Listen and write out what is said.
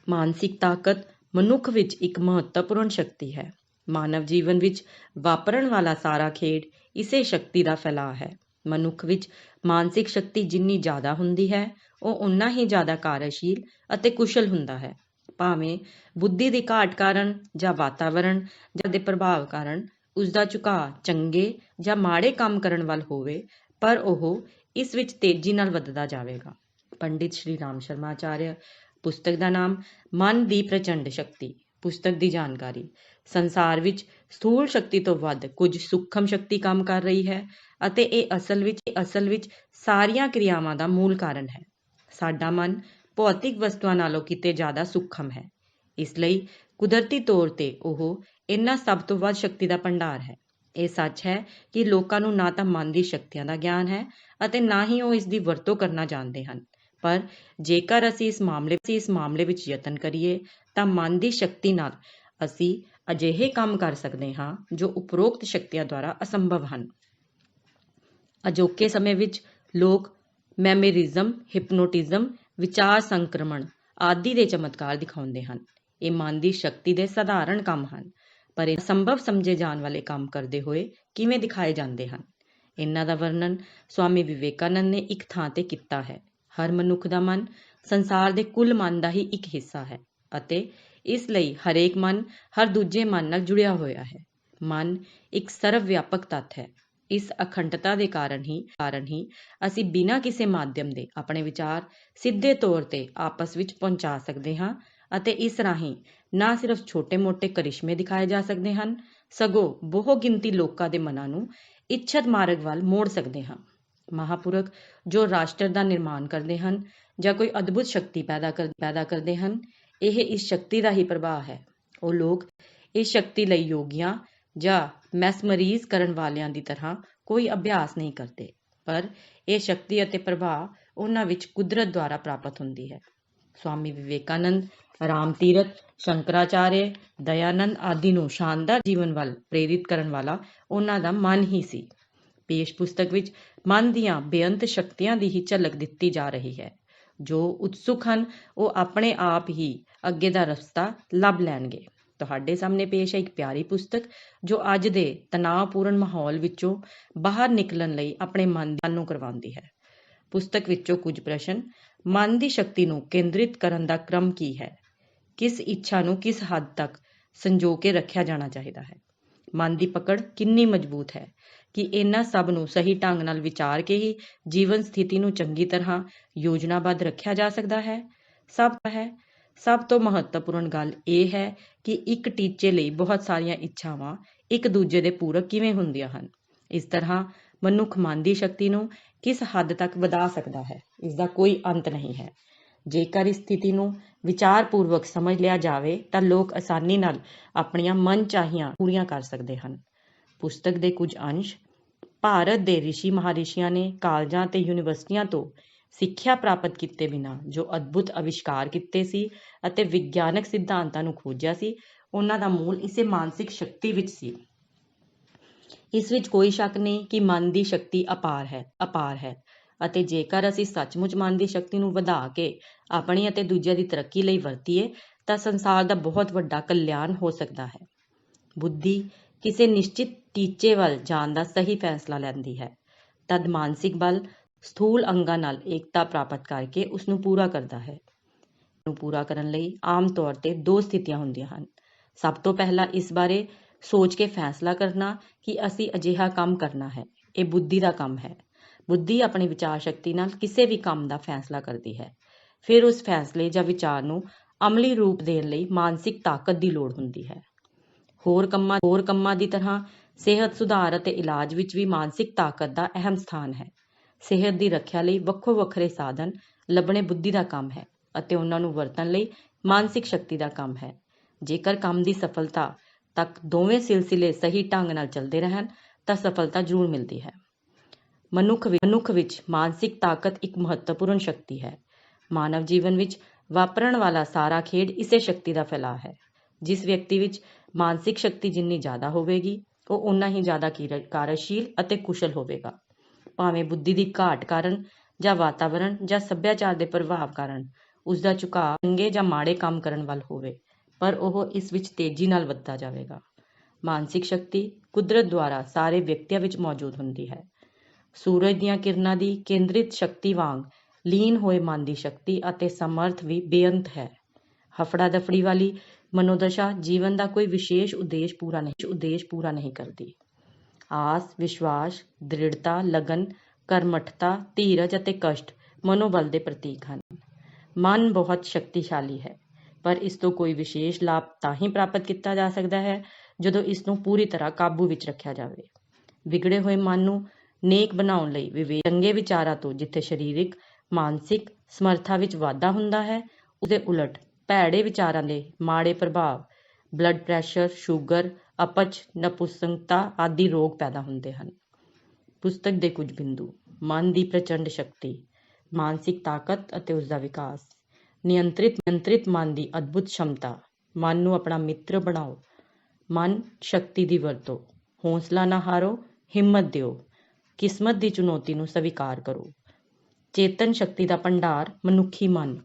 ਮਾਨਸਿਕ ਤਾਕਤ ਮਨੁੱਖ ਵਿੱਚ ਇੱਕ ਮਹੱਤਵਪੂਰਨ ਸ਼ਕਤੀ ਹੈ। ਮਾਨਵ ਜੀਵਨ ਵਿੱਚ ਵਾਪਰਨ ਵਾਲਾ ਸਾਰਾ ਖੇਡ ਇਸੇ ਸ਼ਕਤੀ ਦਾ ਫੈਲਾਅ ਹੈ। ਮਨੁੱਖ ਵਿੱਚ ਮਾਨਸਿਕ ਸ਼ਕਤੀ ਜਿੰਨੀ ਜ਼ਿਆਦਾ ਹੁੰਦੀ ਹੈ, ਉਹ ਉਨਾ ਹੀ ਜ਼ਿਆਦਾ ਕਾਰਜਸ਼ੀਲ ਅਤੇ ਕੁਸ਼ਲ ਹੁੰਦਾ ਹੈ। ਭਾਵੇਂ ਬੁੱਧੀ ਦੀ ਘਾਟ ਕਾਰਨ ਜਾਂ ਵਾਤਾਵਰਣ ਜਾਂ ਦੇ ਪ੍ਰਭਾਵ ਕਾਰਨ ਉਸਦਾ ਝੁਕਾਅ ਚੰਗੇ ਜਾਂ ਮਾੜੇ ਕੰਮ ਕਰਨ ਵੱਲ ਹੋਵੇ, ਪਰ ਉਹ ਇਸ ਵਿੱਚ ਤੇਜ਼ੀ ਨਾਲ ਵੱਧਦਾ ਜਾਵੇਗਾ। ਪੰਡਿਤ ਸ਼੍ਰੀ ਰਾਮ ਸ਼ਰਮਾ ਆਚਾਰਿਆ। ਪੁਸਤਕ ਦਾ ਨਾਮ ਮਨ ਦੀ ਪ੍ਰਚੰਡ ਸ਼ਕਤੀ। ਪੁਸਤਕ ਦੀ ਜਾਣਕਾਰੀ। ਸੰਸਾਰ ਵਿੱਚ ਸਥੂਲ ਸ਼ਕਤੀ ਤੋਂ ਵੱਧ ਕੁਝ ਸੂਖਮ ਸ਼ਕਤੀ ਕੰਮ ਕਰ ਰਹੀ ਹੈ ਅਤੇ ਇਹ ਅਸਲ ਵਿੱਚ ਸਾਰੀਆਂ ਕਿਰਿਆਵਾਂ ਦਾ ਮੂਲ ਕਾਰਨ ਹੈ। ਸਾਡਾ ਮਨ ਭੌਤਿਕ ਵਸਤੂਆਂ ਨਾਲੋਂ ਕਿਤੇ ਜ਼ਿਆਦਾ ਸੂਖਮ ਹੈ। ਇਸ ਲਈ ਕੁਦਰਤੀ ਤੌਰ ਤੇ ਉਹ ਇਹਨਾਂ ਸਭ ਤੋਂ ਵੱਧ ਸ਼ਕਤੀ ਦਾ ਭੰਡਾਰ ਹੈ। ਇਹ ਸੱਚ ਹੈ ਕਿ ਲੋਕਾਂ ਨੂੰ ਨਾ ਤਾਂ ਮਨ ਦੀ ਸ਼ਕਤੀਆਂ ਦਾ ਗਿਆਨ ਹੈ ਅਤੇ ਨਾ ਹੀ ਉਹ ਇਸ ਦੀ ਵਰਤੋਂ ਕਰਨਾ ਜਾਣਦੇ ਹਨ। ਪਰ ਜੇਕਰ ਅਸੀਂ ਇਸ ਮਾਮਲੇ ਵਿੱਚ ਯਤਨ ਕਰੀਏ ਤਾਂ ਮਨ ਦੀ ਸ਼ਕਤੀ ਨਾਲ ਅਸੀਂ ਅਜਿਹੇ ਕੰਮ ਕਰ ਸਕਦੇ ਹਾਂ ਜੋ ਉਪਰੋਕਤ ਸ਼ਕਤੀਆਂ ਦੁਆਰਾ ਅਸੰਭਵ ਹਨ। ਅਜੋਕੇ ਸਮੇਂ ਵਿੱਚ ਲੋਕ ਮੈਮੋਰਿਜ਼ਮ, ਹਿਪਨੋਟਿਜ਼ਮ, ਵਿਚਾਰ ਸੰਕਰਮਣ ਆਦਿ ਦੇ ਚਮਤਕਾਰ ਦਿਖਾਉਂਦੇ ਹਨ। ਇਹ ਮਨ ਦੀ ਸ਼ਕਤੀ ਦੇ ਸਧਾਰਨ ਕੰਮ ਹਨ, ਪਰ ਇਹ ਅਸੰਭਵ ਸਮਝੇ ਜਾਣ ਵਾਲੇ ਕੰਮ ਕਰਦੇ ਹੋਏ ਕਿਵੇਂ ਦਿਖਾਏ ਜਾਂਦੇ ਹਨ। ਇਹਨਾਂ ਦਾ ਵਰਣਨ ਸਵਾਮੀ ਵਿਵੇਕਾਨੰਦ ਨੇ ਇੱਕ ਥਾਂ ਤੇ ਕੀਤਾ ਹੈ। ਹਰ ਮਨੁੱਖ ਦਾ ਮਨ ਸੰਸਾਰ ਦੇ ਕੁੱਲ ਮਨ ਦਾ ਹੀ ਇੱਕ ਹਿੱਸਾ ਹੈ ਅਤੇ ਇਸ ਲਈ ਹਰੇਕ ਮਨ ਹਰ ਦੂਜੇ ਮਨ ਨਾਲ ਜੁੜਿਆ ਹੋਇਆ ਹੈ। ਮਨ ਇੱਕ ਸਰਵ ਵਿਆਪਕ ਤੱਤ ਹੈ। ਇਸ ਅਖੰਡਤਾ ਦੇ ਕਾਰਨ ਹੀ ਅਸੀਂ ਬਿਨਾਂ ਕਿਸੇ ਮਾਧਿਅਮ ਦੇ ਆਪਣੇ ਵਿਚਾਰ ਸਿੱਧੇ ਤੌਰ ਤੇ ਆਪਸ ਵਿੱਚ ਪਹੁੰਚਾ ਸਕਦੇ ਹਾਂ ਅਤੇ ਇਸ ਰਾਹੀਂ ਨਾ ਸਿਰਫ ਛੋਟੇ-ਮੋਟੇ ਕਰਿਸ਼ਮੇ ਦਿਖਾਏ ਜਾ ਸਕਦੇ ਹਨ, ਸਗੋਂ ਬਹੁ ਗਿਣਤੀ ਲੋਕਾਂ ਦੇ ਮਨਾਂ ਨੂੰ ਇੱਛਤ ਮਾਰਗ ਵੱਲ ਮੋੜ ਸਕਦੇ ਹਾਂ। ਮਹਾਂਪੁਰਖ ਜੋ ਰਾਸ਼ਟਰ ਦਾ ਨਿਰਮਾਣ ਕਰਦੇ ਹਨ ਜਾਂ ਕੋਈ ਅਦਭੁਤ ਸ਼ਕਤੀ ਪੈਦਾ ਕਰਦੇ ਹਨ, ਇਹ ਇਸ ਸ਼ਕਤੀ ਦਾ ਹੀ ਪ੍ਰਭਾਵ ਹੈ। ਉਹ ਲੋਕ ਇਸ ਸ਼ਕਤੀ ਲਈ ਯੋਗੀਆਂ ਜਾਂ ਮੈਸਮਰੀਜ਼ ਕਰਨ ਵਾਲਿਆਂ ਦੀ ਤਰ੍ਹਾਂ ਕੋਈ ਅਭਿਆਸ ਨਹੀਂ ਕਰਦੇ, ਪਰ ਇਹ ਸ਼ਕਤੀ ਅਤੇ ਪ੍ਰਭਾਵ ਉਹਨਾਂ ਵਿੱਚ ਕੁਦਰਤ ਦੁਆਰਾ ਪ੍ਰਾਪਤ ਹੁੰਦੀ ਹੈ। ਸਵਾਮੀ ਵਿਵੇਕਾਨੰਦ, ਰਾਮ ਤੀਰਥ, ਸ਼ੰਕਰਾਚਾਰਿਆ, ਦਇਆਨੰਦ ਆਦਿ ਨੂੰ ਸ਼ਾਨਦਾਰ ਜੀਵਨ ਵੱਲ ਪ੍ਰੇਰਿਤ ਕਰਨ ਵਾਲਾ ਉਹਨਾਂ ਦਾ ਮਨ ਹੀ ਸੀ। ਪੇਸ਼ ਪੁਸਤਕ ਵਿੱਚ ਮਨ ਦੀਆਂ ਬੇਅੰਤ ਸ਼ਕਤੀਆਂ ਦੀ ਹੀ ਝਲਕ ਦਿੱਤੀ ਜਾ ਰਹੀ ਹੈ। ਜੋ ਉਤਸੁਕ ਹਨ ਉਹ ਆਪਣੇ ਆਪ ਹੀ ਅੱਗੇ ਦਾ ਰਸਤਾ ਲੱਭ ਲੈਣਗੇ। ਤੁਹਾਡੇ ਸਾਹਮਣੇ ਪੇਸ਼ ਹੈ ਇੱਕ ਪਿਆਰੀ ਪੁਸਤਕ ਜੋ ਅੱਜ ਦੇ ਤਣਾਅਪੂਰਨ ਮਾਹੌਲ ਵਿੱਚੋਂ ਬਾਹਰ ਨਿਕਲਣ ਲਈ ਆਪਣੇ ਮਨ ਨੂੰ ਕਰਵਾਉਂਦੀ ਹੈ। ਪੁਸਤਕ ਵਿੱਚੋਂ ਕੁਝ ਪ੍ਰਸ਼ਨ। ਮਨ ਦੀ ਸ਼ਕਤੀ ਨੂੰ ਕੇਂਦਰਿਤ ਕਰਨ ਦਾ ਕ੍ਰਮ ਕੀ ਹੈ? ਕਿਸ ਇੱਛਾ ਨੂੰ ਕਿਸ ਹੱਦ ਤੱਕ ਸੰਜੋ ਕੇ ਰੱਖਿਆ ਜਾਣਾ ਚਾਹੀਦਾ ਹੈ? ਮਨ ਦੀ ਪਕੜ ਕਿੰਨੀ ਮਜ਼ਬੂਤ ਹੈ ਕਿ ਇਹਨਾਂ ਸਭ ਨੂੰ ਸਹੀ ਢੰਗ ਨਾਲ ਵਿਚਾਰ ਕੇ ਹੀ ਜੀਵਨ ਸਥਿਤੀ ਨੂੰ ਚੰਗੀ ਤਰ੍ਹਾਂ ਯੋਜਨਾਬੱਧ ਰੱਖਿਆ ਜਾ ਸਕਦਾ ਹੈ। ਸਭ ਤੋਂ ਮਹੱਤਵਪੂਰਨ ਗੱਲ ਇਹ ਹੈ ਕਿ ਇੱਕ ਟੀਚੇ ਲਈ ਬਹੁਤ ਸਾਰੀਆਂ ਇੱਛਾਵਾਂ ਇੱਕ ਦੂਜੇ ਦੇ ਪੂਰਕ ਕਿਵੇਂ ਹੁੰਦੀਆਂ ਹਨ। ਇਸ ਤਰ੍ਹਾਂ ਮਨੁੱਖ ਮਨ ਦੀ ਸ਼ਕਤੀ ਨੂੰ ਕਿਸ ਹੱਦ ਤੱਕ ਵਧਾ ਸਕਦਾ ਹੈ, ਇਸ ਦਾ ਕੋਈ ਅੰਤ ਨਹੀਂ ਹੈ। ਜੇਕਰ ਇਸ ਸਥਿਤੀ ਨੂੰ ਵਿਚਾਰਪੂਰਵਕ ਸਮਝ ਲਿਆ ਜਾਵੇ ਤਾਂ ਲੋਕ ਆਸਾਨੀ ਨਾਲ ਆਪਣੀਆਂ ਮਨਚਾਹੀਆਂ ਪੂਰੀਆਂ ਕਰ ਸਕਦੇ ਹਨ। ਪੁਸਤਕ ਦੇ ਕੁਝ ਅੰਸ਼। ਭਾਰਤ ਦੇ ਰਿਸ਼ੀ ਮਹਾਰਿਸ਼ੀਆਂ ਨੇ ਕਾਲਜਾਂ ਅਤੇ ਯੂਨੀਵਰਸਿਟੀਆਂ ਤੋਂ ਸਿੱਖਿਆ ਪ੍ਰਾਪਤ ਕੀਤੇ ਬਿਨਾਂ ਜੋ ਅਦਭੁਤ ਅਵਿਸ਼ਕਾਰ ਕੀਤੇ ਸੀ ਅਤੇ ਵਿਗਿਆਨਕ ਸਿਧਾਂਤਾਂ ਨੂੰ ਖੋਜਿਆ ਸੀ, ਉਹਨਾਂ ਦਾ ਮੂਲ ਇਸੇ ਮਾਨਸਿਕ ਸ਼ਕਤੀ ਵਿੱਚ ਸੀ। ਇਸ ਵਿੱਚ ਕੋਈ ਸ਼ੱਕ ਨਹੀਂ ਕਿ ਮਨ ਦੀ ਸ਼ਕਤੀ ਅਪਾਰ ਹੈ ਅਤੇ ਜੇਕਰ ਅਸੀਂ ਸੱਚਮੁੱਚ ਮਨ ਦੀ ਸ਼ਕਤੀ ਨੂੰ ਵਧਾ ਕੇ ਆਪਣੀ ਅਤੇ ਦੂਜਿਆਂ ਦੀ ਤਰੱਕੀ ਲਈ ਵਰਤੀਏ ਤਾਂ ਸੰਸਾਰ ਦਾ ਬਹੁਤ ਵੱਡਾ ਕਲਿਆਣ ਹੋ ਸਕਦਾ ਹੈ। ਬੁੱਧੀ ਕਿਸੇ ਨਿਸ਼ਚਿਤ ਟੀਚੇ ਵੱਲ ਜਾਣ ਦਾ ਸਹੀ ਫੈਸਲਾ ਲੈਂਦੀ ਹੈ, ਤਦ ਮਾਨਸਿਕ ਬਲ ਸਥੂਲ ਅੰਗਾਂ ਨਾਲ ਏਕਤਾ ਪ੍ਰਾਪਤ ਕਰਕੇ ਉਸਨੂੰ ਪੂਰਾ ਕਰਦਾ ਹੈ। ਨੂੰ ਪੂਰਾ ਕਰਨ ਲਈ ਆਮ ਤੌਰ ਤੇ ਦੋ ਸਥਿਤੀਆਂ ਹੁੰਦੀਆਂ ਹਨ। ਸਭ ਤੋਂ ਪਹਿਲਾਂ ਇਸ ਬਾਰੇ ਸੋਚ ਕੇ ਫੈਸਲਾ ਕਰਨਾ ਕਿ ਅਸੀਂ ਅਜਿਹਾ ਕੰਮ ਕਰਨਾ ਹੈ। ਇਹ ਬੁੱਧੀ ਦਾ ਕੰਮ ਹੈ। ਬੁੱਧੀ ਆਪਣੀ ਵਿਚਾਰ ਸ਼ਕਤੀ ਨਾਲ ਕਿਸੇ ਵੀ ਕੰਮ ਦਾ ਫੈਸਲਾ ਕਰਦੀ ਹੈ। ਫਿਰ ਉਸ ਫੈਸਲੇ ਜਾਂ ਵਿਚਾਰ ਨੂੰ ਅਮਲੀ ਰੂਪ ਦੇਣ ਲਈ ਮਾਨਸਿਕ ਤਾਕਤ ਦੀ ਲੋੜ ਹੁੰਦੀ ਹੈ। ਹੋਰ ਕੰਮਾਂ ਦੀ ਤਰ੍ਹਾਂ ਸਿਹਤ ਸੁਧਾਰ ਅਤੇ ਇਲਾਜ ਵਿੱਚ ਵੀ ਮਾਨਸਿਕ ਤਾਕਤ ਦਾ ਅਹਿਮ ਸਥਾਨ ਹੈ। ਸਿਹਤ ਦੀ ਰੱਖਿਆ ਲਈ ਵੱਖੋ ਵੱਖਰੇ ਸਾਧਨ ਲੱਭਣੇ ਬੁੱਧੀ ਦਾ ਕੰਮ ਹੈ ਅਤੇ ਉਹਨਾਂ ਨੂੰ ਵਰਤਣ ਲਈ ਮਾਨਸਿਕ ਸ਼ਕਤੀ ਦਾ ਕੰਮ ਹੈ। ਜੇਕਰ ਕੰਮ ਦੀ ਸਫਲਤਾ ਤੱਕ ਦੋਵੇਂ ਸਿਲਸਿਲੇ ਸਹੀ ਢੰਗ ਨਾਲ ਚੱਲਦੇ ਰਹਿਣ ਤਾਂ ਸਫਲਤਾ ਜ਼ਰੂਰ ਮਿਲਦੀ ਹੈ। ਮਨੁੱਖ ਵਿੱਚ ਮਾਨਸਿਕ ਤਾਕਤ ਇੱਕ ਮਹੱਤਵਪੂਰਨ ਸ਼ਕਤੀ ਹੈ। ਮਾਨਵ ਜੀਵਨ ਵਿੱਚ ਵਾਪਰਨ ਵਾਲਾ ਸਾਰਾ ਖੇਡ ਇਸੇ ਸ਼ਕਤੀ ਦਾ ਫੈਲਾਅ ਹੈ। ਜਿਸ ਵਿਅਕਤੀ ਵਿੱਚ ਮਾਨਸਿਕ ਸ਼ਕਤੀ ਜਿੰਨੀ ਜ਼ਿਆਦਾ ਹੋਵੇਗੀ, ਉਹ ਓਨਾ ਹੀ ਜ਼ਿਆਦਾ ਕਾਰਜਸ਼ੀਲ ਅਤੇ ਕੁਸ਼ਲ ਹੋਵੇਗਾ। ਭਾਵੇਂ ਬੁੱਧੀ ਦੀ ਘਾਟ ਕਾਰਨ ਜਾਂ ਵਾਤਾਵਰਣ ਜਾਂ ਸੱਭਿਆਚਾਰ ਦੇ ਪ੍ਰਭਾਵ ਕਾਰਨ ਉਸ ਦਾ ਝੁਕਾਅ ਚੰਗੇ ਜਾਂ ਮਾੜੇ ਕੰਮ ਕਰਨ ਵੱਲ ਹੋਵੇ, ਪਰ ਉਹ ਇਸ ਵਿੱਚ ਤੇਜ਼ੀ ਨਾਲ ਵੱਧਦਾ ਜਾਵੇਗਾ। ਮਾਨਸਿਕ ਸ਼ਕਤੀ ਕੁਦਰਤ ਦੁਆਰਾ ਸਾਰੇ ਵਿਅਕਤੀਆਂ ਵਿੱਚ ਮੌਜੂਦ ਹੁੰਦੀ ਹੈ। ਸੂਰਜ ਦੀਆਂ ਕਿਰਨਾਂ ਦੀ ਕੇਂਦਰਿਤ ਸ਼ਕਤੀ ਵਾਂਗ ਲੀਨ ਹੋਏ ਮਨ ਦੀ ਸ਼ਕਤੀ ਅਤੇ ਸਮਰਥ ਵੀ ਬੇਅੰਤ ਹੈ। ਹਫੜਾ ਦਫੜੀ ਵਾਲੀ ਮਨੋਦਸ਼ਾ ਜੀਵਨ ਦਾ ਕੋਈ ਵਿਸ਼ੇਸ਼ ਉਦੇਸ਼ ਪੂਰਾ ਨਹੀਂ ਕਰਦੀ। ਆਸ, ਵਿਸ਼ਵਾਸ, ਦ੍ਰਿੜਤਾ, ਲਗਨ, ਕਰਮਠਤਾ, ਧੀਰਜ ਅਤੇ ਕਸ਼ਟ ਮਨੋਬਲ ਦੇ ਪ੍ਰਤੀਕ ਹਨ। ਮਨ ਬਹੁਤ ਸ਼ਕਤੀਸ਼ਾਲੀ ਹੈ, ਪਰ ਇਸ ਤੋਂ ਕੋਈ ਵਿਸ਼ੇਸ਼ ਲਾਭ ਤਾਂ ਹੀ ਪ੍ਰਾਪਤ ਕੀਤਾ ਜਾ ਸਕਦਾ ਹੈ ਜਦੋਂ ਇਸ ਨੂੰ ਪੂਰੀ ਤਰ੍ਹਾਂ ਕਾਬੂ ਵਿੱਚ ਰੱਖਿਆ ਜਾਵੇ। ਵਿਗੜੇ ਹੋਏ ਮਨ ਨੂੰ ਨੇਕ ਬਣਾਉਣ ਲਈ ਵਿਵੇਕ, ਚੰਗੇ ਵਿਚਾਰਾਂ ਤੋਂ ਜਿੱਥੇ ਸਰੀਰਕ, ਮਾਨਸਿਕ ਸਮਰੱਥਾ ਵਿੱਚ ਵਾਧਾ ਹੁੰਦਾ ਹੈ, ਉਸਦੇ ਉਲਟ ਭੈੜੇ ਵਿਚਾਰਾਂ ਦੇ ਮਾੜੇ ਪ੍ਰਭਾਵ ਬਲੱਡ ਪ੍ਰੈਸ਼ਰ, ਸ਼ੂਗਰ, ਅਪਚ, ਨਪੁੰਸਕਤਾ ਆਦਿ ਰੋਗ ਪੈਦਾ ਹੁੰਦੇ ਹਨ। ਪੁਸਤਕ ਦੇ ਕੁਝ ਬਿੰਦੂ: ਮਨ ਦੀ ਪ੍ਰਚੰਡ ਸ਼ਕਤੀ, ਮਾਨਸਿਕ ਤਾਕਤ ਅਤੇ ਉਸਦਾ ਵਿਕਾਸ, ਨਿਯੰਤਰਿਤ ਮਨ ਦੀ ਅਦਭੁਤ क्षमता, ਮਨ ਨੂੰ ਆਪਣਾ ਮਿੱਤਰ ਬਣਾਓ, ਮਨ ਸ਼ਕਤੀ ਦੀ ਵਰਤੋਂ, ਹੌਸਲਾ ਨਾ ਹਾਰੋ, ਹਿੰਮਤ ਦਿਓ, ਕਿਸਮਤ ਦੀ ਚੁਣੌਤੀ ਨੂੰ ਸਵੀਕਾਰ ਕਰੋ। ਚੇਤਨ ਸ਼ਕਤੀ ਦਾ ਭੰਡਾਰ ਮਨੁੱਖੀ ਮਨ,